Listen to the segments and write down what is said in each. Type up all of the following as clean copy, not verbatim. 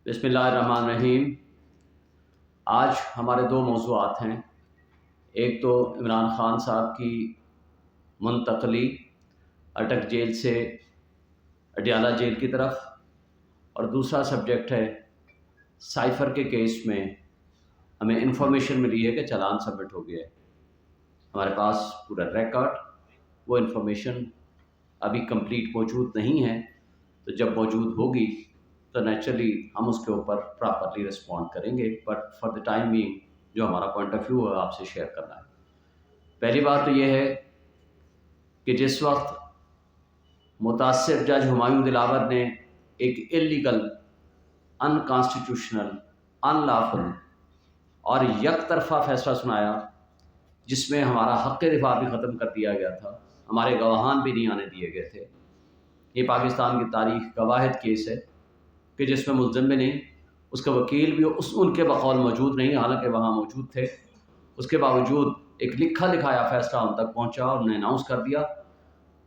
بسم اللہ الرحمن الرحیم۔ آج ہمارے دو موضوعات ہیں، ایک تو عمران خان صاحب کی منتقلی اٹک جیل سے اڈیالہ جیل کی طرف، اور دوسرا سبجیکٹ ہے سائفر کے کیس میں ہمیں انفارمیشن ملی ہے کہ چالان سبمٹ ہو گیا ہے۔ ہمارے پاس پورا ریکارڈ، وہ انفارمیشن ابھی کمپلیٹ موجود نہیں ہے، تو جب موجود ہوگی تو نیچرلی ہم اس کے اوپر پراپرلی رسپونڈ کریں گے، but for the time being جو ہمارا پوائنٹ آف ویو ہے آپ سے شیئر کرنا ہے۔ پہلی بات تو یہ ہے کہ جس وقت متاثر جج ہمایوں دلاور نے ایک اللیگل، ان کانسٹیٹیوشنل، ان لافل اور یک طرفہ فیصلہ سنایا جس میں ہمارا حق دفاع بھی ختم کر دیا گیا تھا، ہمارے گواہان بھی نہیں آنے دیے گئے تھے، یہ پاکستان کی تاریخ کا واحد کیس ہے کہ جس میں ملزم بھی نہیں، اس کا وکیل بھی ان کے بقول موجود نہیں، حالانکہ وہاں موجود تھے، اس کے باوجود ایک لکھا لکھایا فیصلہ ان تک پہنچا اور انہوں نے اناؤنس کر دیا۔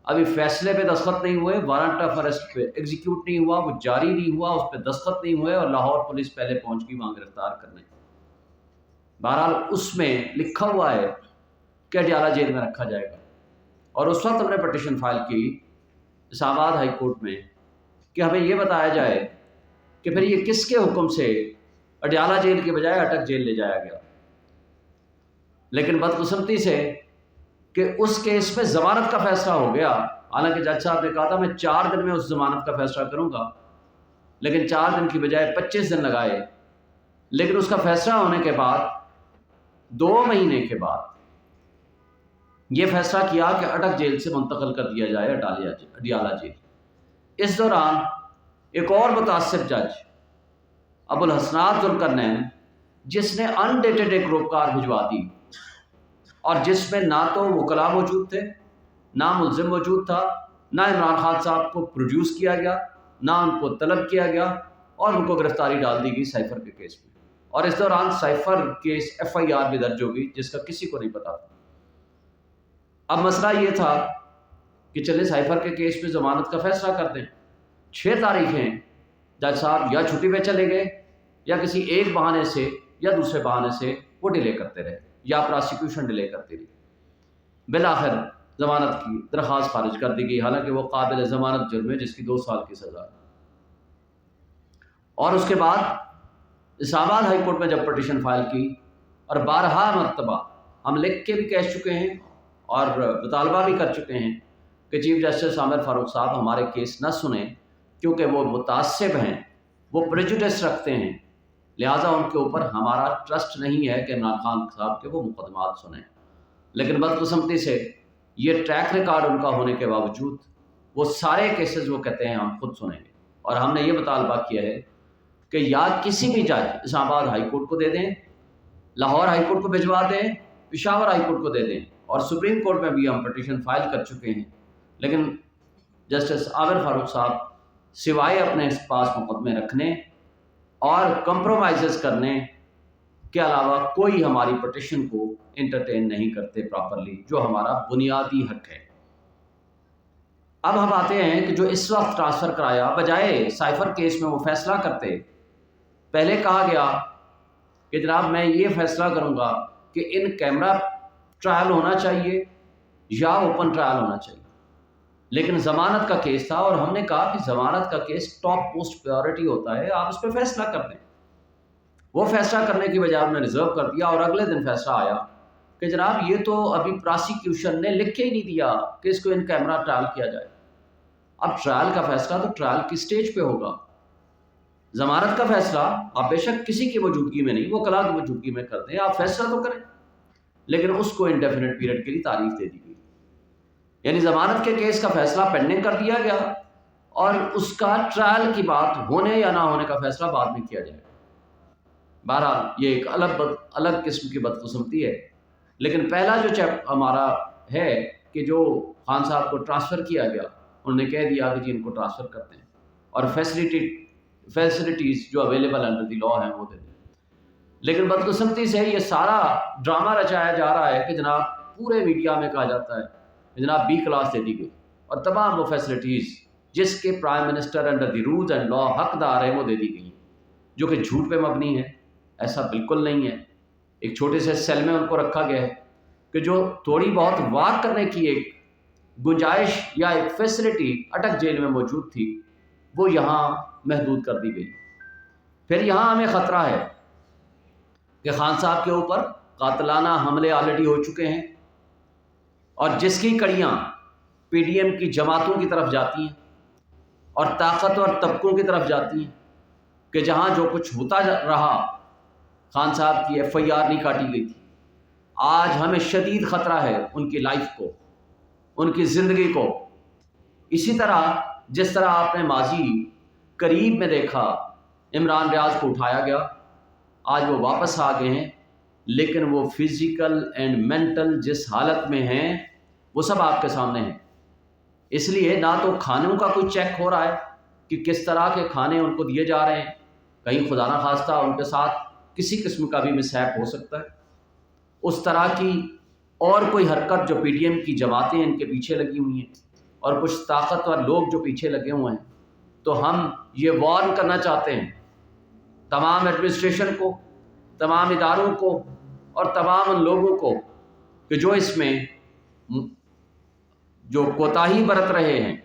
ابھی فیصلے پہ دستخط نہیں ہوئے، وارنٹ آف ارسٹ پہ ایگزیکیوٹ نہیں ہوا، وہ جاری نہیں ہوا، اس پہ دستخط نہیں ہوئے، اور لاہور پولیس پہلے پہنچ گئی وہاں گرفتار کرنے۔ بہرحال اس میں لکھا ہوا ہے کہ اڈیالہ جیل میں رکھا جائے گا، اور اس وقت ہم نے پٹیشن فائل کی اسلام آباد ہائی کورٹ میں کہ ہمیں یہ بتایا جائے کہ پھر یہ کس کے حکم سے اڈیالہ جیل کے بجائے اٹک جیل لے جایا گیا۔ لیکن بدقسمتی سے کہ اس کیس میں ضمانت کا فیصلہ ہو گیا، حالانکہ جج صاحب نے کہا تھا میں 4 دن میں اس ضمانت کا فیصلہ کروں گا، لیکن 4 دن کی بجائے 25 دن لگائے۔ لیکن اس کا فیصلہ ہونے کے بعد 2 مہینے کے بعد یہ فیصلہ کیا کہ اٹک جیل سے منتقل کر دیا جائے اڈیالہ جیل۔ اس دوران ایک اور متاثر جج ابو الحسنات ذوالقرنین، جس نے انڈیٹڈ ایک روکار بھجوا دی، اور جس میں نہ تو وکلاء موجود تھے، نہ ملزم موجود تھا، نہ عمران خان صاحب کو پروڈیوس کیا گیا، نہ ان کو طلب کیا گیا، اور ان کو گرفتاری ڈال دی گئی سائفر کے کیس میں۔ اور اس دوران سائفر کیس FIR بھی درج ہو گئی جس کا کسی کو نہیں پتا تھا۔ اب مسئلہ یہ تھا کہ چلے سائفر کے کیس میں ضمانت کا فیصلہ کر دیں۔ 6 تاریخیں جج صاحب یا چھٹی پہ چلے گئے، یا کسی ایک بہانے سے یا دوسرے بہانے سے وہ ڈیلے کرتے رہے، یا پراسیکیوشن ڈیلے کرتی رہی۔ بالآخر ضمانت کی درخواست خارج کر دی گئی، حالانکہ وہ قابل ضمانت جرم ہے جس کی 2 سال کی سزا ہے۔ اور اس کے بعد اسلام آباد ہائی کورٹ میں جب پٹیشن فائل کی، اور 12 مرتبہ ہم لکھ کے بھی کہہ چکے ہیں اور مطالبہ بھی کر چکے ہیں کہ چیف جسٹس عامر فاروق صاحب ہمارے کیس نہ سنیں، کیونکہ وہ متعصب ہیں، وہ پریجوڈس رکھتے ہیں، لہٰذا ان کے اوپر ہمارا ٹرسٹ نہیں ہے کہ عمران خان صاحب کے وہ مقدمات سنیں۔ لیکن بدقسمتی سے یہ ٹریک ریکارڈ ان کا ہونے کے باوجود وہ سارے کیسز وہ کہتے ہیں ہم خود سنیں گے، اور ہم نے یہ مطالبہ کیا ہے کہ یا کسی بھی جج اسلام آباد ہائی کورٹ کو دے دیں، لاہور ہائی کورٹ کو بھجوا دیں، پشاور ہائی کورٹ کو دے دیں، اور سپریم کورٹ میں بھی ہم پٹیشن فائل کر چکے ہیں، لیکن جسٹس عامر فاروق صاحب سوائے اپنے پاس مقدمے رکھنے اور کمپرومائزز کرنے کے علاوہ کوئی ہماری پٹیشن کو انٹرٹین نہیں کرتے پراپرلی، جو ہمارا بنیادی حق ہے۔ اب ہم آتے ہیں کہ جو اس وقت ٹرانسفر کرایا، بجائے سائفر کیس میں وہ فیصلہ کرتے، پہلے کہا گیا کہ جناب میں یہ فیصلہ کروں گا کہ ان کیمرہ ٹرائل ہونا چاہیے یا اوپن ٹرائل ہونا چاہیے، لیکن ضمانت کا کیس تھا، اور ہم نے کہا کہ ضمانت کا کیس ٹاپ موسٹ پریورٹی ہوتا ہے، آپ اس پہ فیصلہ کر دیں۔ وہ فیصلہ کرنے کی بجائے ہم نے ریزرو کر دیا، اور اگلے دن فیصلہ آیا کہ جناب یہ تو ابھی پراسیکیوشن نے لکھ کے ہی نہیں دیا کہ اس کو ان کیمرہ ٹرائل کیا جائے۔ اب ٹرائل کا فیصلہ تو ٹرائل کی سٹیج پہ ہوگا، ضمانت کا فیصلہ آپ بے شک کسی کی موجودگی میں نہیں، وہ کلا کی موجودگی میں کر دیں، آپ فیصلہ تو کریں، لیکن اس کو انڈیفینٹ پیریڈ کے لیے تاریخ دے دی گئی، یعنی ضمانت کے کیس کا فیصلہ پینڈنگ کر دیا گیا، اور اس کا ٹرائل کی بات ہونے یا نہ ہونے کا فیصلہ بعد میں کیا جائے۔ بہرحال یہ ایک الگ قسم کی بدقسمتی ہے، لیکن پہلا جو چیپ ہمارا ہے کہ جو خان صاحب کو ٹرانسفر کیا گیا، انہوں نے کہہ دیا کہ جی ان کو ٹرانسفر کرتے ہیں، اور فیسلٹیز جو اویلیبل انڈر دی لاء ہیں وہ دے دیں۔ لیکن بدقسمتی سے یہ سارا ڈرامہ رچایا جا رہا ہے کہ جناب پورے میڈیا میں کہا جاتا ہے کہ جناب B کلاس دے دی گئی، اور تمام وہ فیسلٹیز جس کے prime minister under the rules and law حقدار ہیں وہ دے دی گئی۔ جو کہ جھوٹ پہ مبنی ہے، ایسا بالکل نہیں ہے۔ ایک چھوٹے سے سیل میں ان کو رکھا گیا ہے کہ جو تھوڑی بہت واک کرنے کی ایک گنجائش یا ایک فیسلٹی اٹک جیل میں موجود تھی، وہ یہاں محدود کر دی گئی۔ پھر یہاں ہمیں خطرہ ہے کہ خان صاحب کے اوپر قاتلانہ حملے آلریڈی ہو چکے ہیں، اور جس کی کڑیاں پی ڈی ایم کی جماعتوں کی طرف جاتی ہیں اور طاقتور طبقوں کی طرف جاتی ہیں، کہ جہاں جو کچھ ہوتا رہا، خان صاحب کی ایف آئی آر نہیں کاٹی گئی تھی، آج ہمیں شدید خطرہ ہے ان کی لائف کو، ان کی زندگی کو۔ اسی طرح جس طرح آپ نے ماضی قریب میں دیکھا عمران ریاض کو اٹھایا گیا، آج وہ واپس آ گئے ہیں، لیکن وہ فزیکل اینڈ مینٹل جس حالت میں ہیں وہ سب آپ کے سامنے ہیں۔ اس لیے نہ تو کھانوں کا کوئی چیک ہو رہا ہے کہ کس طرح کے کھانے ان کو دیے جا رہے ہیں، کہیں خدا نہ خواستہ ان کے ساتھ کسی قسم کا بھی مسہیپ ہو سکتا ہے، اس طرح کی اور کوئی حرکت جو پی ڈی ایم کی جماعتیں ان کے پیچھے لگی ہوئی ہیں اور کچھ طاقتور لوگ جو پیچھے لگے ہوئے ہیں۔ تو ہم یہ وارن کرنا چاہتے ہیں تمام ایڈمنسٹریشن کو، تمام اداروں کو اور تمام ان لوگوں کو کہ جو اس میں جو کوتاہی برت رہے ہیں،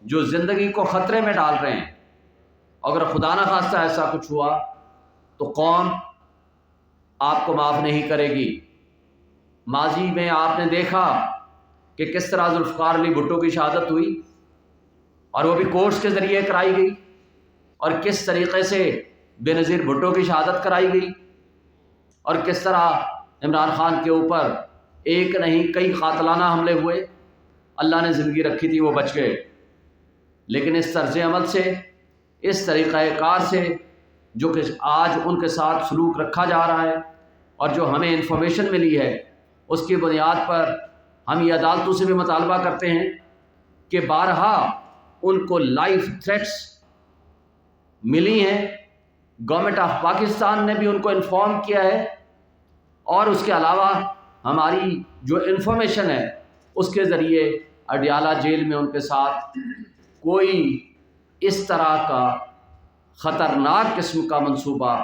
جو زندگی کو خطرے میں ڈال رہے ہیں، اگر خدا نہ خواستہ ایسا کچھ ہوا تو قوم آپ کو معاف نہیں کرے گی۔ ماضی میں آپ نے دیکھا کہ کس طرح ذوالفقار علی بھٹو کی شہادت ہوئی، اور وہ بھی کورٹس کے ذریعے کرائی گئی، اور کس طریقے سے بے نظیر بھٹو کی شہادت کرائی گئی، اور کس طرح عمران خان کے اوپر ایک نہیں کئی قاتلانہ حملے ہوئے۔ اللہ نے زندگی رکھی تھی، وہ بچ گئے، لیکن اس طرز عمل سے، اس طریقہ کار سے جو کہ آج ان کے ساتھ سلوک رکھا جا رہا ہے، اور جو ہمیں انفارمیشن ملی ہے، اس کی بنیاد پر ہم یہ عدالتوں سے بھی مطالبہ کرتے ہیں کہ بارہا ان کو لائف تھریٹس ملی ہیں، گورنمنٹ آف پاکستان نے بھی ان کو انفارم کیا ہے، اور اس کے علاوہ ہماری جو انفارمیشن ہے اس کے ذریعے اڈیالہ جیل میں ان کے ساتھ کوئی اس طرح کا خطرناک قسم کا منصوبہ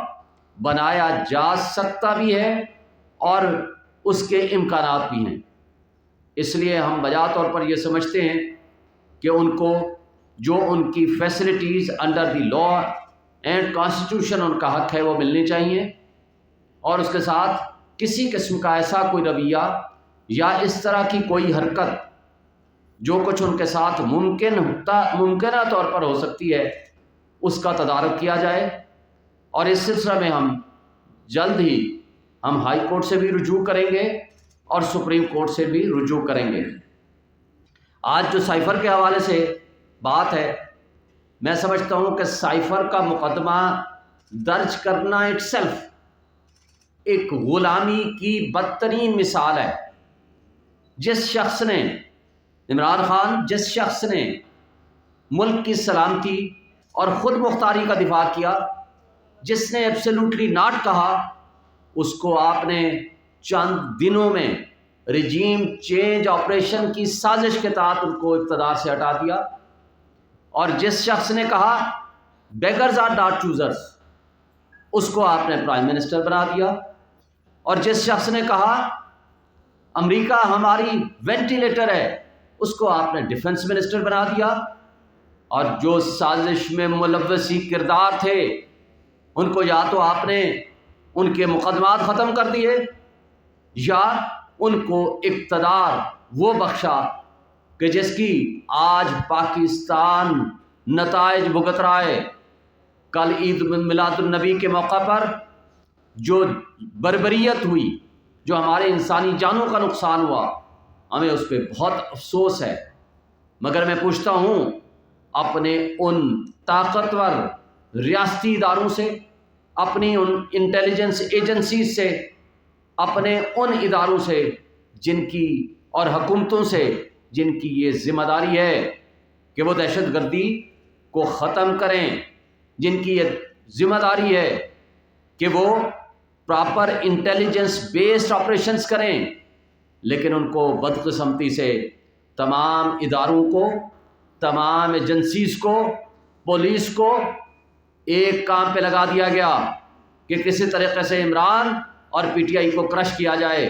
بنایا جا سکتا بھی ہے اور اس کے امکانات بھی ہیں۔ اس لیے ہم بجا طور پر یہ سمجھتے ہیں کہ ان کو جو ان کی facilities under the law and constitution in کا حق ہے وہ ملنی چاہیے، اور اس کے ساتھ کسی قسم کا ایسا کوئی رویہ یا اس طرح کی کوئی حرکت جو کچھ ان کے ساتھ ممکنہ طور پر ہو سکتی ہے اس کا تدارک کیا جائے، اور اس سلسلہ میں ہم جلد ہی ہم ہائی کورٹ سے بھی رجوع کریں گے اور سپریم کورٹ سے بھی رجوع کریں گے۔ آج جو سائفر کے حوالے سے بات ہے، میں سمجھتا ہوں کہ سائفر کا مقدمہ درج کرنا اٹ سیلف ایک غلامی کی بدترین مثال ہے۔ جس شخص نے عمران خان، جس شخص نے ملک کی سلامتی اور خود مختاری کا دفاع کیا، جس نے ایبسلیوٹلی ناٹ کہا، اس کو آپ نے چند دنوں میں رجیم چینج آپریشن کی سازش کے تحت ان کو اقتدار سے ہٹا دیا، اور جس شخص نے کہا بیگرز آر ناٹ چوزرز، اس کو آپ نے پرائم منسٹر بنا دیا، اور جس شخص نے کہا امریکہ ہماری وینٹیلیٹر ہے، اس کو آپ نے ڈیفنس منسٹر بنا دیا، اور جو سازش میں ملوثی کردار تھے ان کو یا تو آپ نے ان کے مقدمات ختم کر دیے یا ان کو اقتدار وہ بخشا کہ جس کی آج پاکستان نتائج بھگت رہا ہے۔ کل عید میلاد النبی کے موقع پر جو بربریت ہوئی، جو ہمارے انسانی جانوں کا نقصان ہوا، ہمیں اس پہ بہت افسوس ہے، مگر میں پوچھتا ہوں اپنے ان طاقتور ریاستی اداروں سے، اپنی ان انٹیلیجنس ایجنسیز سے، اپنے ان اداروں سے جن کی اور حکومتوں سے جن کی یہ ذمہ داری ہے کہ وہ دہشت گردی کو ختم کریں، جن کی یہ ذمہ داری ہے کہ وہ پراپر انٹیلیجنس بیسڈ آپریشنز کریں، لیکن ان کو بدقسمتی سے تمام اداروں کو، تمام ایجنسیز کو، پولیس کو ایک کام پہ لگا دیا گیا کہ کسی طریقے سے عمران اور پی ٹی آئی کو کرش کیا جائے،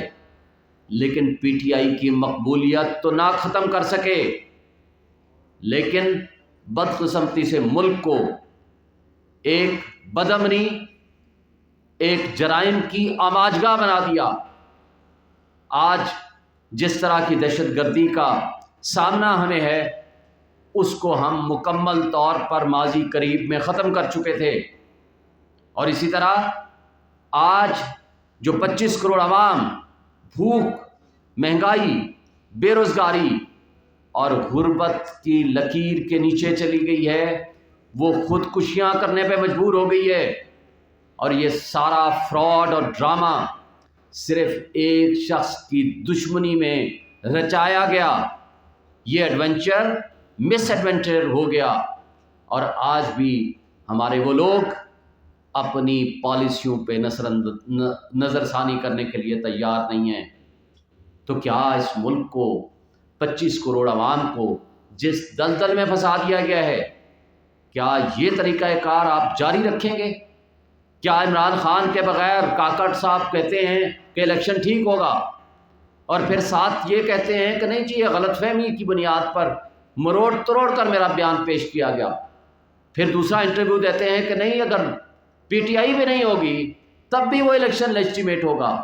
لیکن پی ٹی آئی کی مقبولیت تو نہ ختم کر سکے، لیکن بدقسمتی سے ملک کو ایک بدامنی، ایک جرائم کی آماجگاہ بنا دیا۔ آج جس طرح کی دہشت گردی کا سامنا ہمیں ہے، اس کو ہم مکمل طور پر ماضی قریب میں ختم کر چکے تھے، اور اسی طرح آج جو 25 کروڑ عوام بھوک، مہنگائی، بے روزگاری اور غربت کی لکیر کے نیچے چلی گئی ہے، وہ خودکشیاں کرنے پہ مجبور ہو گئی ہے، اور یہ سارا فراڈ اور ڈرامہ صرف ایک شخص کی دشمنی میں رچایا گیا۔ یہ ایڈونچر مس ایڈونچر ہو گیا، اور آج بھی ہمارے وہ لوگ اپنی پالیسیوں پہ نظر ثانی کرنے کے لیے تیار نہیں ہیں۔ تو کیا اس ملک کو، 25 کروڑ عوام کو جس دلدل میں پھنسا دیا گیا ہے، کیا یہ طریقہ کار آپ جاری رکھیں گے؟ کیا عمران خان کے بغیر کاکڑ صاحب کہتے ہیں کہ الیکشن ٹھیک ہوگا، اور پھر ساتھ یہ کہتے ہیں کہ نہیں جی یہ غلط فہمی کی بنیاد پر مروڑ تروڑ کر میرا بیان پیش کیا گیا، پھر دوسرا انٹرویو دیتے ہیں کہ نہیں اگر پی ٹی آئی بھی نہیں ہوگی تب بھی وہ الیکشن لیجٹیمیٹ ہوگا۔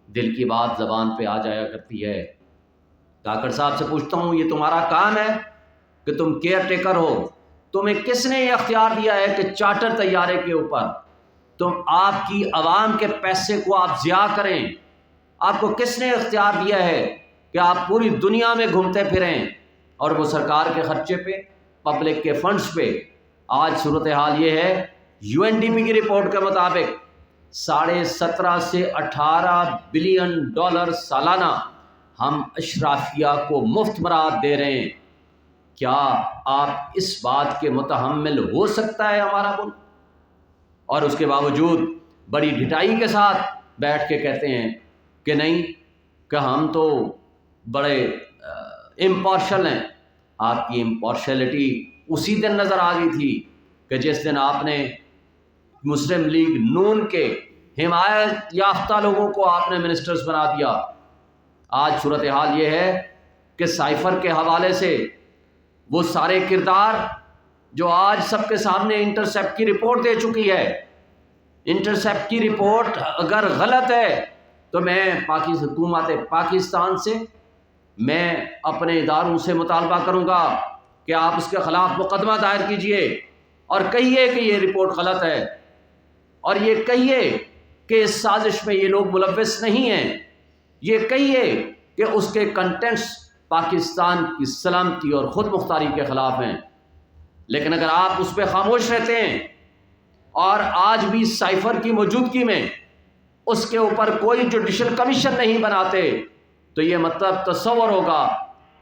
دل کی بات زبان پہ آ جایا کرتی ہے۔ کاکڑ صاحب سے پوچھتا ہوں، یہ تمہارا کام ہے کہ تم کیئر ٹیکر ہو؟ تمہیں کس نے یہ اختیار دیا ہے کہ چارٹر طیارے کے اوپر تم آپ کی عوام کے پیسے کو آپ ضیاع کریں؟ آپ کو کس نے اختیار دیا ہے کہ آپ پوری دنیا میں گھومتے پھریں اور وہ سرکار کے خرچے پہ، پبلک کے فنڈز پہ؟ آج صورتحال یہ ہے، یو این ڈی پی کی رپورٹ کے مطابق 17.5 سے 18 بلین ڈالر سالانہ ہم اشرافیہ کو مفت مراد دے رہے ہیں۔ کیا آپ اس بات کے متحمل ہو سکتا ہے ہمارا ملک؟ اور اس کے باوجود بڑی ڈھٹائی کے ساتھ بیٹھ کے کہتے ہیں کہ نہیں، کہ ہم تو بڑے امپارشل ہیں۔ آپ کی امپارشلٹی اسی دن نظر آ گئی تھی کہ جس دن آپ نے مسلم لیگ نون کے حمایت یافتہ لوگوں کو آپ نے منسٹرز بنا دیا۔ آج صورتحال یہ ہے کہ سائفر کے حوالے سے وہ سارے کردار جو آج سب کے سامنے انٹرسیپٹ کی رپورٹ دے چکی ہے، انٹرسیپٹ کی رپورٹ اگر غلط ہے تو میں حکومت پاکستان سے، میں اپنے اداروں سے مطالبہ کروں گا کہ آپ اس کے خلاف مقدمہ دائر کیجئے اور کہیے کہ یہ رپورٹ غلط ہے، اور یہ کہیے کہ اس سازش میں یہ لوگ ملوث نہیں ہیں، یہ کہیے کہ اس کے کنٹینٹس پاکستان کی سلامتی اور خود مختاری کے خلاف ہیں۔ لیکن اگر آپ اس پہ خاموش رہتے ہیں اور آج بھی سائفر کی موجودگی میں اس کے اوپر کوئی جوڈیشل کمیشن نہیں بناتے، تو یہ مطلب تصور ہوگا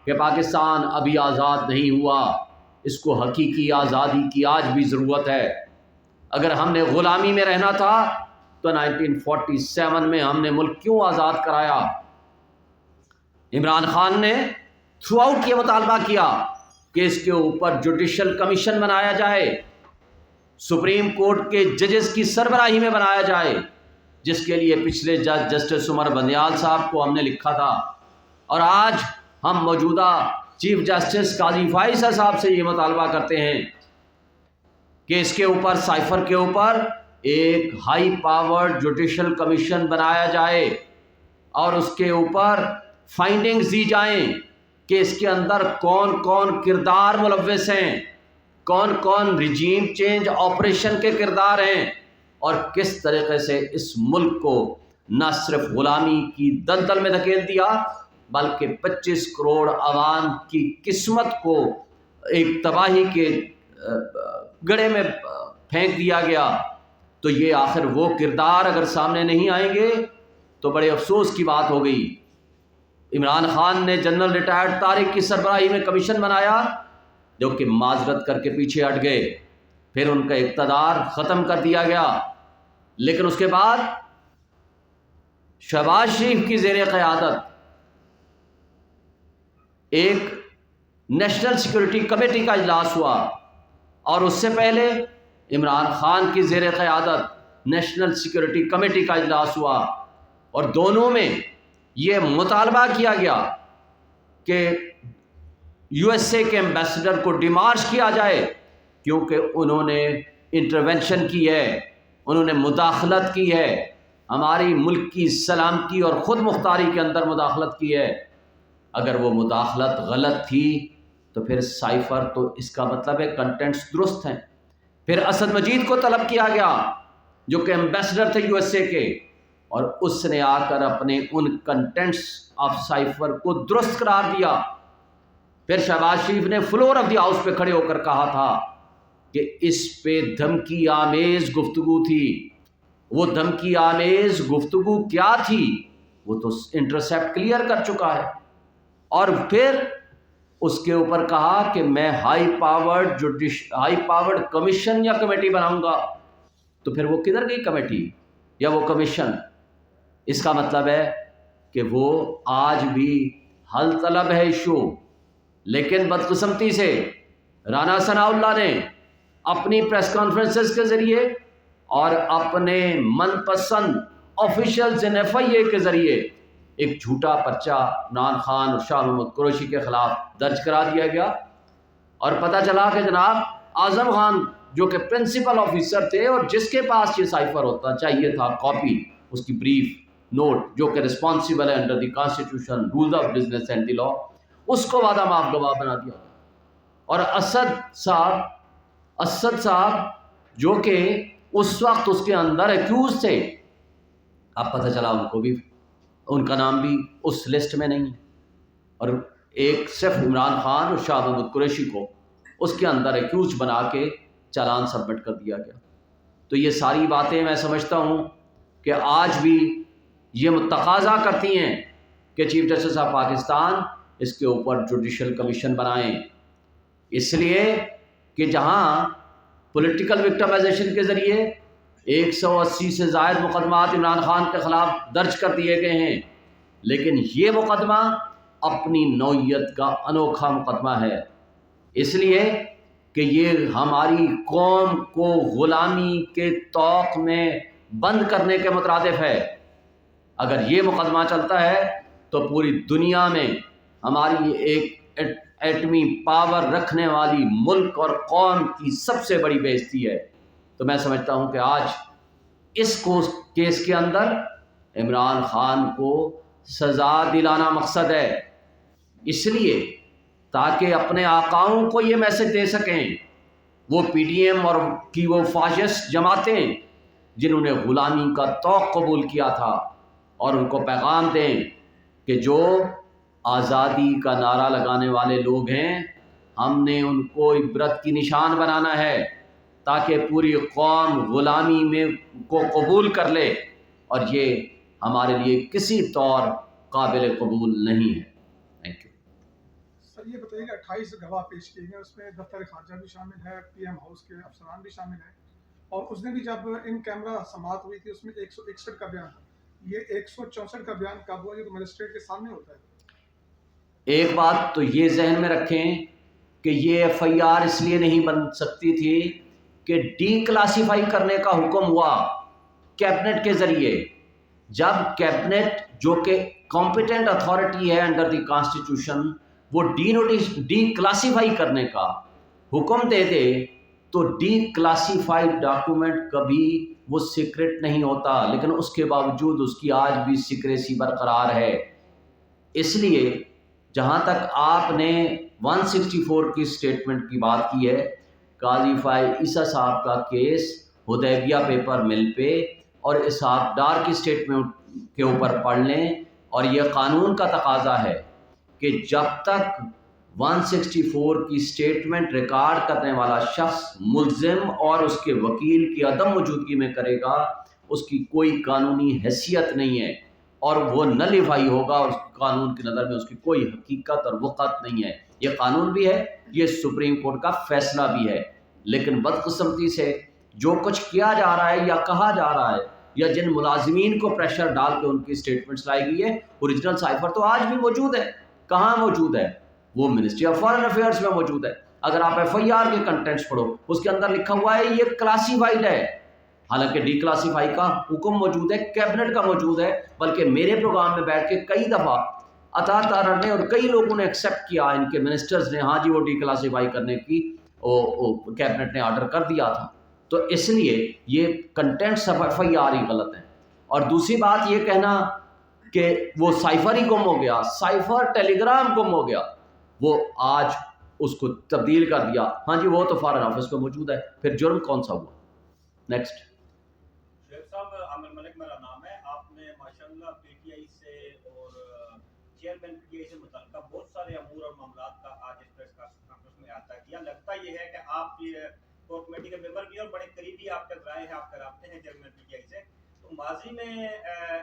کہ پاکستان ابھی آزاد نہیں ہوا، اس کو حقیقی آزادی کی آج بھی ضرورت ہے۔ اگر ہم نے غلامی میں رہنا تھا تو 1947 میں ہم نے ملک کیوں آزاد کرایا؟ عمران خان نے تھرو آؤٹ یہ مطالبہ کیا کہ اس کے اوپر جوڈیشل کمیشن بنایا جائے، سپریم کورٹ کے ججز کی سربراہی میں بنایا جائے، جس کے لیے پچھلے جج جسٹس عمر بندیال صاحب کو ہم نے لکھا تھا، اور آج ہم موجودہ چیف جسٹس قاضی فائز صاحب سے یہ مطالبہ کرتے ہیں کہ اس کے اوپر، سائفر کے اوپر ایک ہائی پاورڈ جوڈیشل کمیشن بنایا جائے اور اس کے اوپر فائنڈنگز دی جائیں کہ اس کے اندر کون کون کردار ملوث ہیں، کون کون رجیم چینج آپریشن کے کردار ہیں، اور کس طریقے سے اس ملک کو نہ صرف غلامی کی دلدل میں دھکیل دیا بلکہ 25 کروڑ عوام کی قسمت کو ایک تباہی کے گڑھے میں پھینک دیا گیا۔ تو یہ آخر وہ کردار اگر سامنے نہیں آئیں گے تو بڑے افسوس کی بات ہو گئی۔ عمران خان نے جنرل ریٹائرڈ طارق کی سربراہی میں کمیشن بنایا جو کہ معذرت کر کے پیچھے ہٹ گئے، پھر ان کا اقتدار ختم کر دیا گیا، لیکن اس کے بعد شہباز شریف کی زیر قیادت ایک نیشنل سیکورٹی کمیٹی کا اجلاس ہوا، اور اس سے پہلے عمران خان کی زیر قیادت نیشنل سیکورٹی کمیٹی کا اجلاس ہوا اور دونوں میں یہ مطالبہ کیا گیا کہ یو ایس اے کے ایمبیسڈر کو ڈیمارش کیا جائے، کیونکہ انہوں نے انٹرونشن کی ہے، انہوں نے مداخلت کی ہے، ہماری ملک کی سلامتی اور خود مختاری کے اندر مداخلت کی ہے۔ اگر وہ مداخلت غلط تھی تو پھر سائفر تو اس کا مطلب ہے کنٹینٹس درست ہیں۔ پھر اسد مجید کو طلب کیا گیا جو کہ ایمبیسڈر تھے یو ایس اے کے، اور اس نے آ کر اپنے ان کنٹینٹس آف سائفر کو درست قرار دیا۔ پھر شہباز شریف نے فلور آف دی ہاؤس پہ کھڑے ہو کر کہا تھا کہ اس پہ دھمکی آمیز گفتگو تھی۔ وہ دھمکی آمیز گفتگو کیا تھی وہ تو انٹرسیپٹ کلیئر کر چکا ہے، اور پھر اس کے اوپر کہا کہ میں ہائی پاورڈ کمیشن یا کمیٹی بناؤں گا۔ تو پھر وہ کدھر گئی کمیٹی یا وہ کمیشن؟ اس کا مطلب ہے کہ وہ آج بھی حل طلب ہے ایشو، لیکن بدقسمتی سے رانا ثناء اللہ نے اپنی پریس کانفرنسز کے ذریعے اور اپنے من پسند آفیشلز ایف آئی اے کے ذریعے ایک جھوٹا پرچہ عمران خان اور شاہ محمود قریشی کے خلاف درج کرا دیا گیا، اور پتہ چلا کہ جناب اعظم خان جو کہ پرنسپل آفیسر تھے اور جس کے پاس یہ سائفر ہوتا چاہیے تھا کاپی اس کی بریف نوٹ، جو کہ رسپانسبل ہے under the constitution rules of business and the law, اس کو وعدہ معاف گواہ بنا دیا۔ اور اسد صاحب جو کہ اس وقت اس کے اندر ایکیوز تھے، اب پتہ چلا ان کا نام بھی اس لسٹ میں نہیں ہے، اور ایک صرف عمران خان اور شاہ محمود قریشی کو اس کے اندر ایکیوز بنا کے چالان سبمٹ کر دیا گیا۔ تو یہ ساری باتیں میں سمجھتا ہوں کہ آج بھی یہ تقاضا کرتی ہیں کہ چیف جسٹس آف پاکستان اس کے اوپر جوڈیشل کمیشن بنائیں، اس لیے کہ جہاں پولیٹیکل وکٹمائزیشن کے ذریعے 180 سے زائد مقدمات عمران خان کے خلاف درج کر دیے گئے ہیں، لیکن یہ مقدمہ اپنی نوعیت کا انوکھا مقدمہ ہے، اس لیے کہ یہ ہماری قوم کو غلامی کے طوق میں بند کرنے کے مترادف ہے۔ اگر یہ مقدمہ چلتا ہے تو پوری دنیا میں ہماری ایک ایٹمی پاور رکھنے والی ملک اور قوم کی سب سے بڑی بے عزتی ہے۔ تو میں سمجھتا ہوں کہ آج اس کیس کے اندر عمران خان کو سزا دلانا مقصد ہے، اس لیے تاکہ اپنے آقاؤں کو یہ میسج دے سکیں، وہ پی ڈی ایم اور کی وہ فاشسٹ جماعتیں جنہوں نے غلامی کا طوق قبول کیا تھا، اور ان کو پیغام دیں کہ جو آزادی کا نعرہ لگانے والے لوگ ہیں ہم نے ان کو عبرت کی نشان بنانا ہے تاکہ پوری قوم غلامی میں کو قبول کر لے، اور یہ ہمارے لیے کسی طور قابل قبول نہیں ہے۔ تھینک یو سر، یہ بتائیے کہ 28 گواہ پیش کیے گئے، اس میں دفتر خارجہ بھی شامل ہے، پی ایم ہاؤس کے افسران بھی شامل ہیں، اور اس نے بھی جب ان کیمرہ سماعت ہوئی تھی اس میں 161 کا بیان تھا۔ یہ 164 کا بیان کب ہوا؟ یہ تو مجسٹریٹ کے سامنے ہوتا ہے۔ ایک بات تو یہ ذہن میں رکھیں کہ یہ ایف آئی آر اس لیے نہیں بن سکتی تھی کہ ڈی کلاسیفائی کرنے کا حکم ہوا کیبنٹ کے ذریعے۔ جب کیبنٹ جو کہ کمپیٹنٹ اتھارٹی ہے انڈر دی کانسٹیٹیوشن وہ ڈی کلاسیفائی کرنے کا حکم دے دے تو ڈی کلاسیفائڈ ڈاکومنٹ کبھی وہ سیکرٹ نہیں ہوتا، لیکن اس کے باوجود اس کی آج بھی سیکریسی برقرار ہے۔ اس لیے جہاں تک آپ نے 164 کی سٹیٹمنٹ کی بات کی ہے، قاضی فائز عیسیٰ صاحب کا کیس حدیبیہ پیپر مل پہ اور اسحاق ڈار کی سٹیٹمنٹ کے اوپر پڑھ لیں، اور یہ قانون کا تقاضا ہے کہ جب تک 164 کی سٹیٹمنٹ ریکارڈ کرنے والا شخص ملزم اور اس کے وکیل کی عدم موجودگی میں کرے گا اس کی کوئی قانونی حیثیت نہیں ہے، اور وہ نلیفائی ہوگا، اور قانون کی نظر میں اس کی کوئی حقیقت اور وقت نہیں ہے۔ یہ قانون بھی ہے، یہ سپریم کورٹ کا فیصلہ بھی ہے، لیکن بدقسمتی سے جو کچھ کیا جا رہا ہے یا کہا جا رہا ہے یا جن ملازمین کو پریشر ڈال کے ان کی سٹیٹمنٹس لائی گئی ہے، اوریجنل سائفر تو آج بھی موجود ہے۔ کہاں موجود ہے؟ وہ منسٹری آف فارن افیئرس میں موجود ہے۔ اگر آپ ایف آئی آر کے کنٹینٹس پڑھو اس کے اندر لکھا ہوا ہے یہ کلاسیفائڈ ہے، حالانکہ ڈی کلاسیفائی کا حکم موجود ہے، کیبنٹ کا موجود ہے، بلکہ میرے پروگرام میں بیٹھ کے کئی دفعہ عطا تارڑ نے اور کئی لوگوں نے ایکسیپٹ کیا، ان کے منسٹرز نے، ہاں جی وہ ڈی کلاسیفائی کرنے کی کیبنٹ نے آرڈر کر دیا تھا۔ تو اس لیے یہ contents of F I R ہی غلط ہیں۔ اور دوسری بات یہ کہنا کہ وہ سائفر ہی گم ہو گیا، سائفر ٹیلی گرام گم ہو گیا، وہ آج اس کو تبدیل کر دیا، ہاں جی وہ تو فارن آفس پہ موجود ہے، پھر جرم کون سا ہوا؟ نیکسٹ۔ شیخ صاحب، عامر ملک میرا نام ہے۔ آپ نے ماشاءاللہ پی ٹی آئی سے اور چیئرمین پی ٹی آئی سے متعلقہ بہت سارے امور اور معاملات کا آج اس پریس کانفرنس میں احاطہ کیا۔ لگتا یہ ہے کہ آپ کور کمیٹی کے ممبر بھی اور بڑے قریبی آپ کے ذرائع ہیں، آپ کے رابطے ہیں چیئرمین پی ٹی آئی سے۔ تو ماضی میں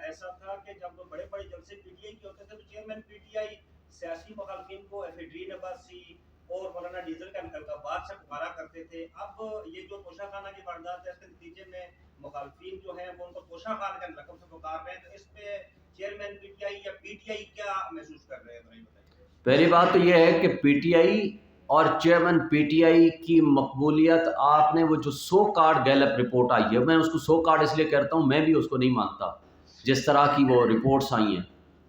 ایسا تھا کہ جب بڑے بڑے جلسے پی ٹی آئی کے ہوتے تھے تو چیئرمین پی ٹی آئی سیاسی مخالفین کو ایفیڈرین عباسی اور مولانا ڈیزل کا انتخابات سے پکارا کرتے تھے۔ اب یہ جو توشہ خانہ کی واردات ہے اس کے نتیجے میں مخالفین جو ہیں وہ ان کو توشہ خانہ کے رقم سے پکار رہے ہیں، تو اس پہ چیئرمین پی ٹی آئی یا پی ٹی آئی کیا محسوس کر رہے ہیں؟ پہلی بات تو یہ ہے کہ پی ٹی آئی اور چیئرمین پی ٹی آئی کی مقبولیت، آپ نے وہ جو سو کارڈ گیلپ رپورٹ آئی ہے، میں اس کو سو کارڈ اس لیے کہتا ہوں، میں بھی اس کو نہیں مانتا جس طرح کی وہ رپورٹس آئی ہیں،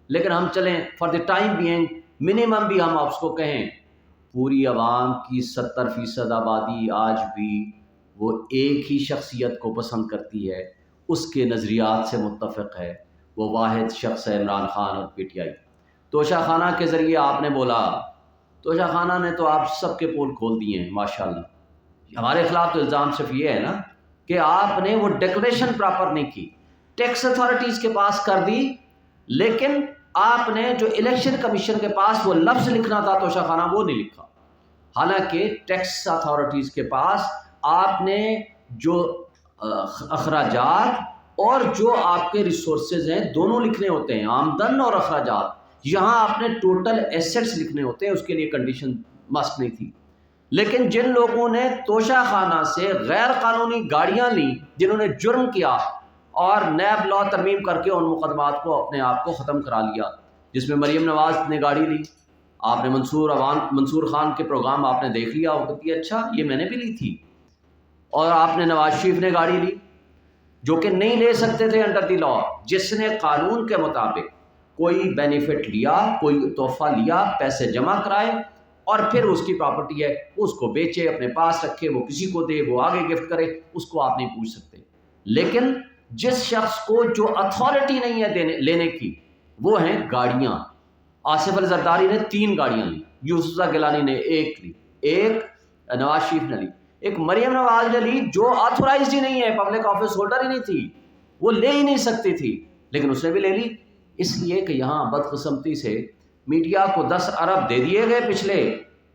لیکن ہم چلیں for the time being minimum بھی ہم آپ اس کو کہیں، پوری عوام کی 70% آبادی آج بھی وہ ایک ہی شخصیت کو پسند کرتی ہے، اس کے نظریات سے متفق ہے، وہ واحد شخص ہے عمران خان اور پی ٹی آئی۔ توشہ خانہ کے ذریعے آپ نے بولا، توشہ خانہ نے تو آپ سب کے پول کھول دیے ہیں ماشاءاللہ۔ ہمارے خلاف تو الزام صرف یہ ہے نا کہ آپ نے وہ ڈیکلیریشن پراپر نہیں کی، ٹیکس اتھارٹیز کے پاس کر دی، لیکن آپ نے جو الیکشن کمیشن کے پاس وہ لفظ لکھنا تھا توشہ خانہ وہ نہیں لکھا، حالانکہ ٹیکس اتھارٹیز کے پاس آپ نے جو اخراجات اور جو آپ کے ریسورسز ہیں دونوں لکھنے ہوتے ہیں، آمدن اور اخراجات، یہاں آپ نے ٹوٹل ایسٹس لکھنے ہوتے ہیں، اس کے لیے کنڈیشن مسٹ نہیں تھی۔ لیکن جن لوگوں نے توشہ خانہ سے غیر قانونی گاڑیاں لیں، جنہوں نے جرم کیا اور نیب لا ترمیم کر کے ان مقدمات کو اپنے آپ کو ختم کرا لیا، جس میں مریم نواز نے گاڑی لی، آپ نے منصور خان کے پروگرام آپ نے دیکھ لیا، وہ کہتی ہے اچھا یہ میں نے بھی لی تھی، اور آپ نے نواز شریف نے گاڑی لی جو کہ نہیں لے سکتے تھے انڈر دی لا، جس نے قانون کے مطابق کوئی بینیفٹ لیا، کوئی تحفہ لیا، پیسے جمع کرائے اور پھر اس کی پراپرٹی ہے اس کو بیچے، اپنے پاس رکھے، وہ کسی کو دے، وہ آگے گفٹ کرے، اس کو آپ نہیں پوچھ سکتے۔ لیکن جس شخص کو جو اتھارٹی نہیں ہے لینے کی، وہ ہیں گاڑیاں۔ آصف علی زرداری نے 3 گاڑیاں لی، یوسف گیلانی نے 1 لی، ایک نواز شریف نے لی، ایک مریم نواز نے لی جو آتھورائزڈ ہی نہیں ہے، پبلک آفس ہولڈر ہی نہیں تھی، وہ لے ہی نہیں سکتی تھی، لیکن اس نے بھی لے لی، اس لیے کہ یہاں بدقسمتی سے میڈیا کو 10 ارب دے دیے گئے پچھلے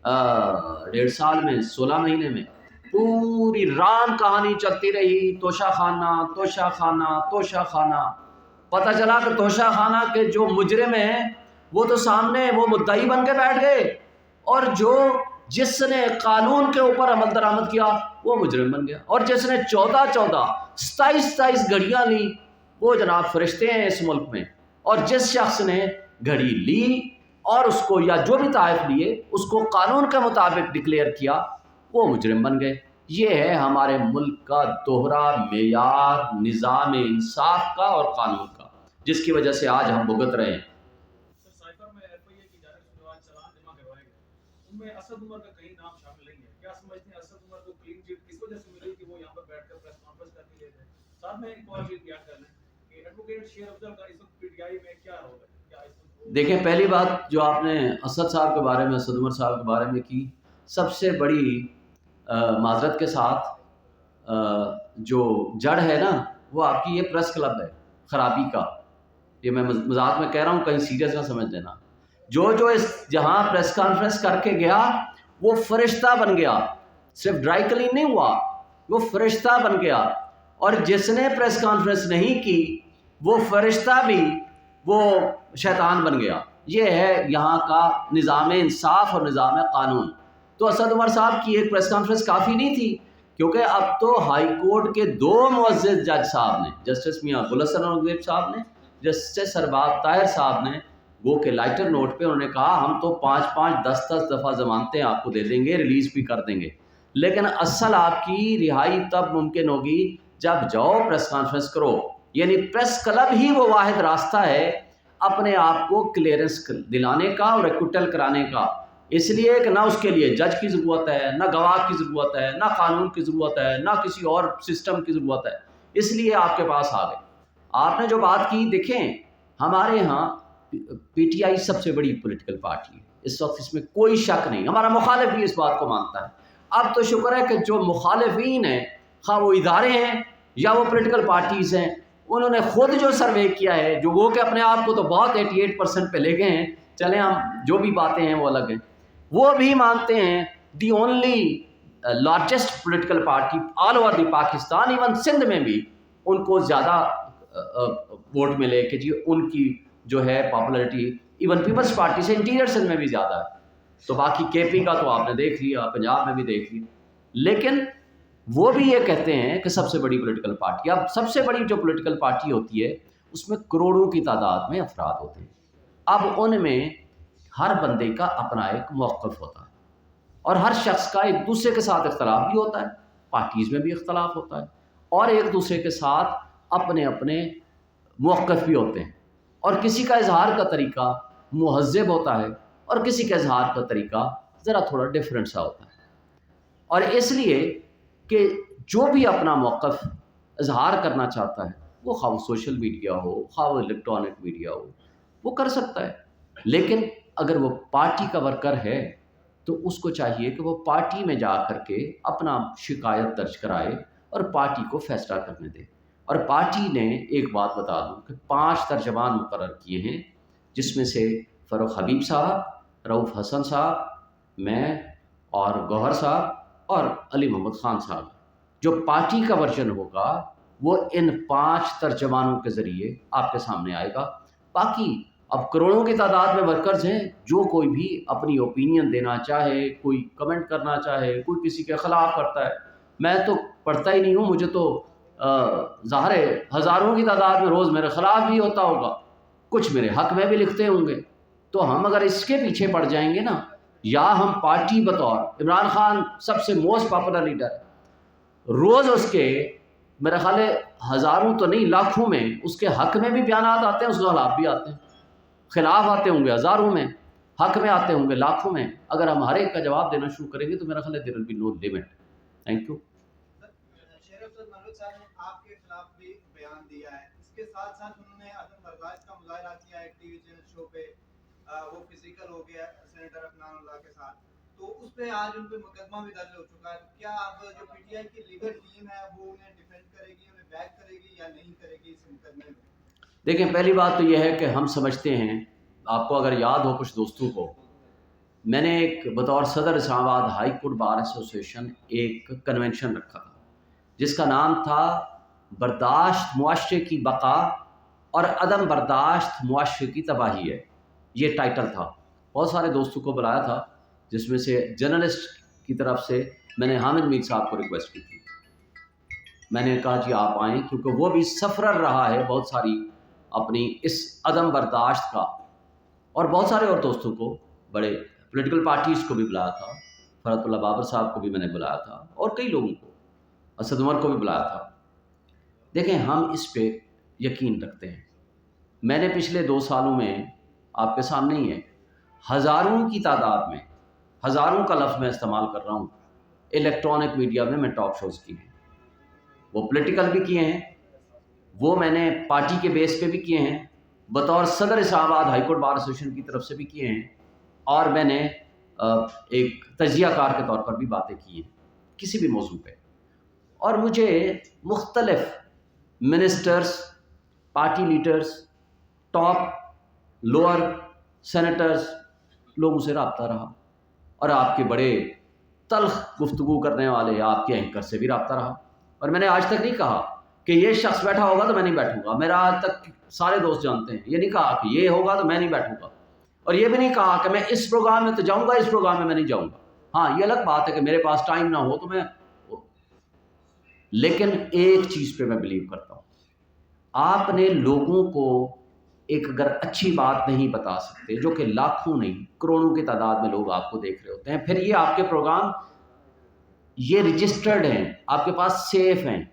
1.5 سال میں، 16 مہینے میں، پوری رام کہانی چلتی رہی، توشہ خانہ توشہ خانہ توشہ خانہ۔ پتہ چلا کہ توشہ خانہ کے جو مجرم ہیں وہ تو سامنے وہ مدعی بن کے بیٹھ گئے، اور جس نے قانون کے اوپر عمل درآمد کیا وہ مجرم بن گیا، اور جس نے 27 گھڑیاں لی وہ جناب فرشتے ہیں اس ملک میں، اور جس شخص نے گھڑی لی اور اس کو یا جو بھی تحائف لیے اس کو قانون کے مطابق ڈکلیئر کیا وہ مجرم بن گئے۔ یہ ہے ہمارے ملک کا دوہرا معیار نظام انصاف کا اور قانون کا، جس کی وجہ سے آج ہم بھگت رہے ہیں۔ سائفر میں ایف آئی اے کی جانب سے جو آج چلان جمع کروائے گئے ان میں اسد عمر کا کہیں نام شامل نہیں ہے، کیا سمجھتے ہیں اسد عمر کو کلین چٹ کس وجہ سے ملی کہ وہ یہاں پر بیٹھ کر پریس کانفرنس کرنے لے گئے؟ ساتھ میں ایک اور چیز بیان کر لیں کہ ایڈوکیٹ شیر افضل کا اس وقت پی ٹی آئی میں کیا رول ہے؟ دیکھیں پہلی بات جو آپ نے اسد صاحب کے بارے میں، اسد عمر صاحب کے بارے میں کی، سب سے بڑی معذرت کے ساتھ جو جڑ ہے نا وہ آپ کی یہ پریس کلب ہے خرابی کا، یہ میں مذاق میں کہہ رہا ہوں، کہیں سیریس نہ سمجھ لینا۔ جو اس جہاں پریس کانفرنس کر کے گیا وہ فرشتہ بن گیا، صرف ڈرائی کلین نہیں ہوا، وہ فرشتہ بن گیا، اور جس نے پریس کانفرنس نہیں کی وہ فرشتہ بھی وہ شیطان بن گیا۔ یہ ہے یہاں کا نظام انصاف اور نظام قانون۔ تو اسد عمر صاحب کی ایک پریس کانفرنس کافی نہیں تھی، کیونکہ اب تو ہائی کورٹ کے 2 معزز جج صاحب نے، جسٹس میاں گل حسن اورنگزیب صاحب نے، جسٹس ارباب طاہر صاحب نے وہ کہ لائٹر نوٹ پہ انہوں نے کہا ہم تو 5-5 10-10 دفعہ ضمانتیں آپ کو دے دیں گے، ریلیز بھی کر دیں گے، لیکن اصل آپ کی رہائی تب ممکن ہوگی جب جاؤ پریس کانفرنس کرو. یعنی پریس کلب ہی وہ واحد راستہ ہے اپنے آپ کو کلیئرنس دلانے کا اور ایکوٹل کرانے کا. اس لیے کہ نہ اس کے لیے جج کی ضرورت ہے، نہ گواہ کی ضرورت ہے، نہ قانون کی ضرورت ہے، نہ کسی اور سسٹم کی ضرورت ہے. اس لیے آپ کے پاس آ گئے. آپ نے جو بات کی، دیکھیں ہمارے ہاں پی ٹی آئی سب سے بڑی پولیٹیکل پارٹی ہے اس وقت، اس میں کوئی شک نہیں. ہمارا مخالف بھی اس بات کو مانتا ہے. اب تو شکر ہے کہ جو مخالفین ہیں، خواہ وہ ادارے ہیں یا وہ پولیٹیکل پارٹیز ہیں، انہوں نے خود جو سروے کیا ہے، جو وہ کہ اپنے آپ کو تو بہت 88% پہ لے گئے ہیں، چلیں ہم جو بھی باتیں ہیں وہ الگ ہیں، وہ بھی مانتے ہیں the only largest political party all over the Pakistan, even Sindh میں بھی ان کو زیادہ ووٹ ملے کہ جی ان کی جو ہے پاپولرٹی ایون پیپلز پارٹی سے انٹیریئر سندھ میں بھی زیادہ ہے. تو باقی کے پی کا تو آپ نے دیکھ لیا، پنجاب میں بھی دیکھ لیا. لیکن وہ بھی یہ کہتے ہیں کہ سب سے بڑی پولیٹیکل پارٹی، اب سب سے بڑی جو پولیٹیکل پارٹی ہوتی ہے اس میں کروڑوں کی تعداد میں افراد ہوتے ہیں. اب ان میں ہر بندے کا اپنا ایک موقف ہوتا ہے اور ہر شخص کا ایک دوسرے کے ساتھ اختلاف بھی ہوتا ہے، پارٹیز میں بھی اختلاف ہوتا ہے، اور ایک دوسرے کے ساتھ اپنے اپنے موقف بھی ہوتے ہیں. اور کسی کا اظہار کا طریقہ مہذب ہوتا ہے اور کسی کے اظہار کا طریقہ ذرا تھوڑا ڈفرینٹ سا ہوتا ہے. اور اس لیے کہ جو بھی اپنا موقف اظہار کرنا چاہتا ہے، وہ خواہ وہ سوشل میڈیا ہو، خواہ وہ الیکٹرانک میڈیا ہو، وہ کر سکتا ہے. لیکن اگر وہ پارٹی کا ورکر ہے تو اس کو چاہیے کہ وہ پارٹی میں جا کر کے اپنا شکایت درج کرائے اور پارٹی کو فیصلہ کرنے دے. اور پارٹی نے ایک بات بتا دوں کہ 5 ترجمان مقرر کیے ہیں، جس میں سے فاروق حبیب صاحب، رؤوف حسن صاحب، میں اور گوہر صاحب اور علی محمد خان صاحب. جو پارٹی کا ورژن ہوگا وہ ان 5 ترجمانوں کے ذریعے آپ کے سامنے آئے گا. باقی اب کروڑوں کی تعداد میں ورکرز ہیں، جو کوئی بھی اپنی اوپینین دینا چاہے، کوئی کمنٹ کرنا چاہے، کوئی کسی کے خلاف کرتا ہے. میں تو پڑھتا ہی نہیں ہوں، مجھے تو ظاہر ہے ہزاروں کی تعداد میں روز میرے خلاف بھی ہوتا ہوگا، کچھ میرے حق میں بھی لکھتے ہوں گے. تو ہم اگر اس کے پیچھے پڑ جائیں گے نا، یا ہم پارٹی بطور عمران خان سب سے موسٹ پاپولر لیڈر ہے، روز اس کے میرا خیال ہے ہزاروں تو نہیں لاکھوں میں اس کے حق میں بھی بیانات آتے ہیں، اس کے خلاف بھی آتے ہیں. خلاف آتے ہوں گے ہزاروں میں، حق میں آتے ہوں گے لاکھوں میں. اگر ہم ہر ایک کا جواب دینا شروع کریں گے تو میرا خیال ہے there will be no limit. Thank you. صاحب نے آپ کے خلاف بھی بیان دیا ہے، اس کے ساتھ ساتھ انہوں نے عدم برداشت کا مظاہرہ کیا ہے ٹی وی چینل شو پہ، وہ فزیکل ہو گیا سینیٹر عدنان اللہ کے ساتھ، تو اس پہ آج ان پہ مقدمہ بھی درج ہو چکا ہے. کیا اب جو پی ٹی آئی کی لیگل ٹیم ہے وہ انہیں ڈیفینڈ کرے گی، انہیں بیک کرے گی یا نہیں کرے گی اس مقدمے میں؟ دیکھیں پہلی بات تو یہ ہے کہ ہم سمجھتے ہیں، آپ کو اگر یاد ہو کچھ دوستوں کو، میں نے ایک بطور صدر اسلام آباد ہائی کورٹ بار ایسوسی ایشن ایک کنونشن رکھا تھا جس کا نام تھا برداشت معاشرے کی بقا اور عدم برداشت معاشرے کی تباہی ہے. یہ ٹائٹل تھا. بہت سارے دوستوں کو بلایا تھا، جس میں سے جرنلسٹ کی طرف سے میں نے حامد میر صاحب کو ریکویسٹ کی تھی. میں نے کہا جی آپ آئیں، کیونکہ وہ بھی سفرر رہا ہے بہت ساری اپنی اس عدم برداشت کا. اور بہت سارے اور دوستوں کو، بڑے پولیٹیکل پارٹیز کو بھی بلایا تھا، فرحت اللہ بابر صاحب کو بھی میں نے بلایا تھا، اور کئی لوگوں کو، اسد عمر کو بھی بلایا تھا. دیکھیں ہم اس پہ یقین رکھتے ہیں. میں نے پچھلے 2 سالوں میں آپ کے سامنے ہی ہے، ہزاروں کی تعداد میں، ہزاروں کا لفظ میں استعمال کر رہا ہوں، الیکٹرانک میڈیا میں ٹاک شوز کیے ہیں. وہ پولیٹیکل بھی کیے ہیں، وہ میں نے پارٹی کے بیس پہ بھی کیے ہیں، بطور صدر اسلام آباد ہائی کورٹ بار ایسوسی ایشن کی طرف سے بھی کیے ہیں، اور میں نے ایک تجزیہ کار کے طور پر بھی باتیں کی ہیں کسی بھی موضوع پہ. اور مجھے مختلف ministers, party leaders, top lower senators, لوگوں سے رابطہ رہا، اور آپ کے بڑے تلخ گفتگو کرنے والے آپ کے اینکر سے بھی رابطہ رہا. اور میں نے آج تک نہیں کہا کہ یہ شخص بیٹھا ہوگا تو میں نہیں بیٹھوں گا. میرا آج تک سارے دوست جانتے ہیں، یہ نہیں کہا کہ یہ ہوگا تو میں نہیں بیٹھوں گا، اور یہ بھی نہیں کہا کہ میں اس پروگرام میں تو جاؤں گا، اس پروگرام میں نہیں جاؤں گا. ہاں یہ الگ بات ہے کہ میرے پاس ٹائم نہ ہو تو میں، لیکن ایک چیز پہ میں بلیو کرتا ہوں، آپ نے لوگوں کو ایک اگر اچھی بات نہیں بتا سکتے، جو کہ لاکھوں نہیں کروڑوں کی تعداد میں لوگ آپ کو دیکھ رہے ہوتے ہیں، پھر یہ آپ کے پروگرام یہ رجسٹرڈ ہیں، آپ کے پاس سیف ہیں.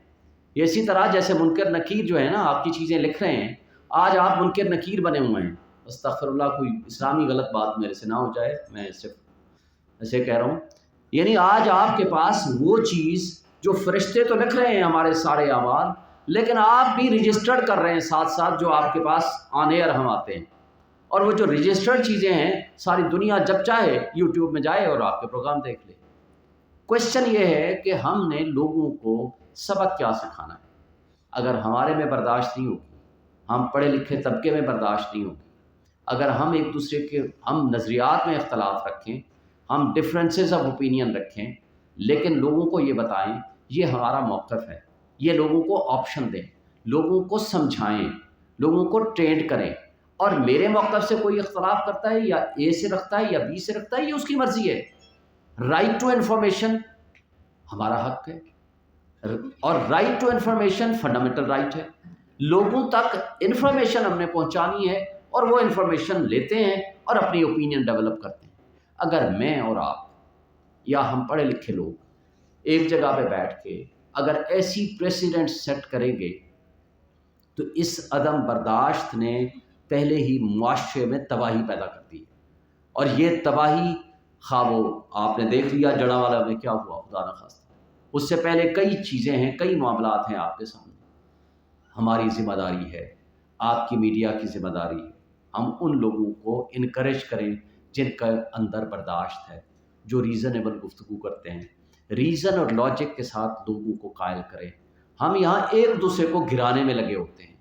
یہ اسی طرح جیسے منکر نکیر جو ہے نا، آپ کی چیزیں لکھ رہے ہیں، آج آپ منکر نکیر بنے ہوئے ہیں. استغفر اللہ، کوئی اسلامی غلط بات میرے سے نہ ہو جائے، میں صرف ایسے کہہ رہا ہوں. یعنی آج آپ کے پاس وہ چیز جو فرشتے تو لکھ رہے ہیں ہمارے سارے اعمال، لیکن آپ بھی رجسٹرڈ کر رہے ہیں ساتھ ساتھ، جو آپ کے پاس آن ایئر ہم آتے ہیں. اور وہ جو رجسٹرڈ چیزیں ہیں، ساری دنیا جب چاہے یوٹیوب میں جائے اور آپ کے پروگرام دیکھ لے. کوشچن یہ ہے کہ ہم نے لوگوں کو سبق کیا سکھانا ہے. اگر ہمارے میں برداشت نہیں ہوگی، ہم پڑھے لکھے طبقے میں برداشت نہیں ہوگی، اگر ہم ایک دوسرے کے ہم نظریات میں اختلاف رکھیں، ہم ڈفرینسز آف اوپینین رکھیں، لیکن لوگوں کو یہ بتائیں یہ ہمارا موقف ہے، یہ لوگوں کو آپشن دیں، لوگوں کو سمجھائیں، لوگوں کو ٹرینڈ کریں. اور میرے موقف سے کوئی اختلاف کرتا ہے، یا اے سے رکھتا ہے یا بی سے رکھتا ہے، یہ اس کی مرضی ہے. رائٹ ٹو انفارمیشن ہمارا حق ہے، اور right to information fundamental right ہے. لوگوں تک انفارمیشن ہم نے پہنچانی ہے، اور وہ انفارمیشن لیتے ہیں اور اپنی اوپینین ڈیولپ کرتے ہیں. اگر میں اور آپ یا ہم پڑھے لکھے لوگ ایک جگہ پہ بیٹھ کے اگر ایسی پریسیڈنٹ سیٹ کریں گے، تو اس عدم برداشت نے پہلے ہی معاشرے میں تباہی پیدا کر دی. اور یہ تباہی خواب آپ نے دیکھ لیا جڑا والا میں کیا ہوا، خدا نخواستہ. اس سے پہلے کئی چیزیں ہیں، کئی معاملات ہیں آپ کے سامنے. ہماری ذمہ داری ہے، آپ کی میڈیا کی ذمہ داری ہے، ہم ان لوگوں کو انکریج کریں جن کا اندر برداشت ہے، جو ریزنیبل گفتگو کرتے ہیں، ریزن اور لاجک کے ساتھ لوگوں کو قائل کریں. ہم یہاں ایک دوسرے کو گرانے میں لگے ہوتے ہیں،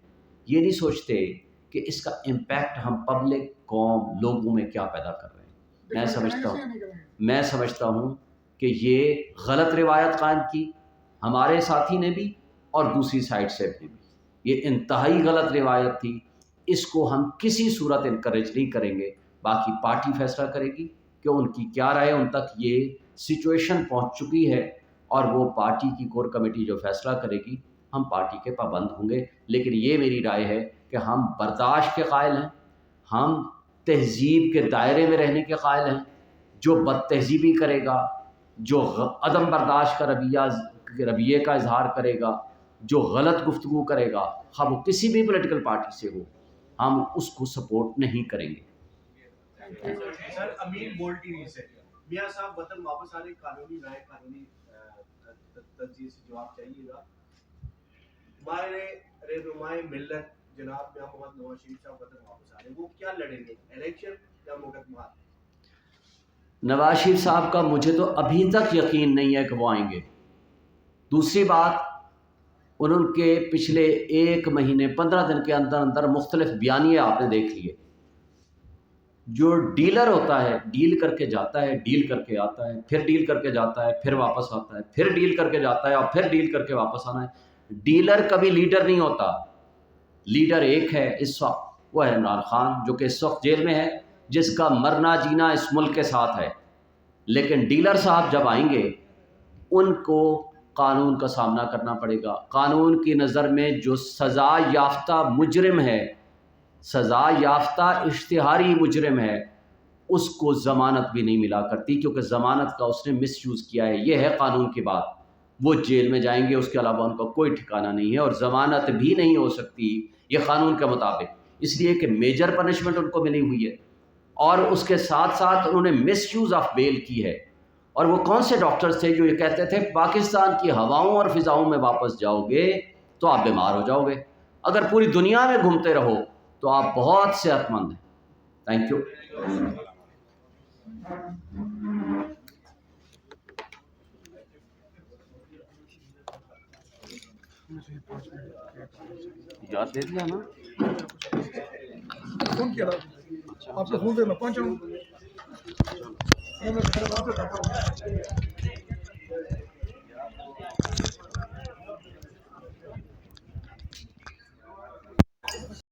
یہ نہیں سوچتے کہ اس کا امپیکٹ ہم پبلک، قوم، لوگوں میں کیا پیدا کر رہے ہیں. میں سمجھتا ہوں کہ یہ غلط روایت قائم کی ہمارے ساتھی نے بھی اور دوسری سائڈ سے بھی. یہ انتہائی غلط روایت تھی، اس کو ہم کسی صورت انکریج نہیں کریں گے. باقی پارٹی فیصلہ کرے گی کہ ان کی کیا رائے. ان تک یہ سچویشن پہنچ چکی ہے، اور وہ پارٹی کی کور کمیٹی جو فیصلہ کرے گی، ہم پارٹی کے پابند ہوں گے. لیکن یہ میری رائے ہے کہ ہم برداشت کے قائل ہیں، ہم تہذیب کے دائرے میں رہنے کے قائل ہیں. جو بد تہذیبی کرے گا، جو عدم برداشت کا رویے کا اظہار کرے گا، جو غلط گفتگو کرے گا، خواہ وہ کسی بھی پولیٹیکل پارٹی سے ہو، ہم اس کو سپورٹ نہیں کریں گے. سر، امین بول ٹی وی سے میاں صاحب وطن واپس آنے قانونی رائے، قانونی تجزیے سے جواب چاہیے گا. ہمارے رہنمائے ملت جناب میاں محمد نواز شریف صاحب وطن واپس آ رہے، وہ کیا لڑیں گے، الیکشن یا مقدمات؟ نواز شریف صاحب کا مجھے تو ابھی تک یقین نہیں ہے کہ وہ آئیں گے. دوسری بات، ان کے پچھلے 1 مہینے 15 دن کے اندر اندر مختلف بیانیے آپ نے دیکھ لیے. جو ڈیلر ہوتا ہے، ڈیل کر کے جاتا ہے، ڈیل کر کے آتا ہے، پھر ڈیل کر کے جاتا ہے، پھر واپس آتا ہے، پھر ڈیل کر کے جاتا ہے، اور پھر ڈیل کر کے واپس آنا ہے. ڈیلر کبھی لیڈر نہیں ہوتا. لیڈر ایک ہے اس وقت، وہ ہے عمران خان، جو کہ اس وقت جیل میں ہے، جس کا مرنا جینا اس ملک کے ساتھ ہے. لیکن ڈیلر صاحب جب آئیں گے، ان کو قانون کا سامنا کرنا پڑے گا. قانون کی نظر میں جو سزا یافتہ مجرم ہے، سزا یافتہ اشتہاری مجرم ہے، اس کو ضمانت بھی نہیں ملا کرتی، کیونکہ ضمانت کا اس نے مس یوز کیا ہے. یہ ہے قانون کی بات. وہ جیل میں جائیں گے، اس کے علاوہ ان کا کوئی ٹھکانہ نہیں ہے، اور ضمانت بھی نہیں ہو سکتی یہ قانون کے مطابق، اس لیے کہ میجر پنشمنٹ ان کو ملی ہوئی ہے، اور اس کے ساتھ ساتھ انہوں نے مس یوز آف بیل کی ہے. اور وہ کون سے ڈاکٹرز تھے جو یہ کہتے تھے پاکستان کی ہواؤں اور فضاؤں میں واپس جاؤ گے تو آپ بیمار ہو جاؤ گے، اگر پوری دنیا میں گھومتے رہو تو آپ بہت صحت مند ہیں. Thank you. یاد دے دیا نا، فون کیا آپ کو، فون پہ میں پہنچا ہوں.